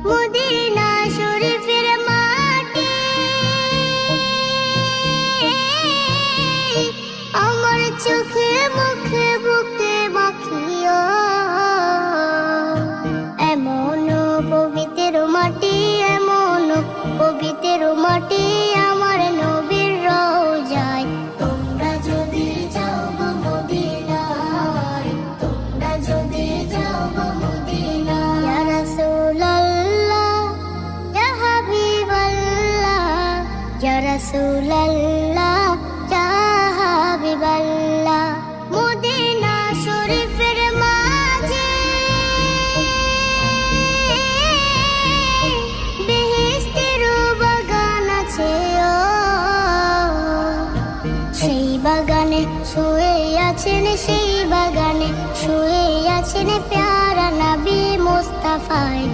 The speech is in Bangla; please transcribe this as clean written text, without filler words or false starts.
মদিনা শরীফের মাটি আমার চোখে মুখে বুকে মাখিও, এমন পবিত্র মাটি, এমন পবিত্র মাটি আমার নবীর রওজায়। তোমরা যদি যাও গো মদিনায়, তোমরা যদি যাও গো মদিনায়, ইয়া রাসূলুল্লাহ ইয়া হাবিবাল্লাহ, ইয়া রাসূলুল্লাহ ইয়া হাবিবাল্লাহ। মদিনা শরীফের মাঝে বেহেশতের বাগান আছে, সেই বাগানে শুয়ে আছেন, সেই বাগানে শুয়ে আছেন প্যারা নবী মুস্তাফায়।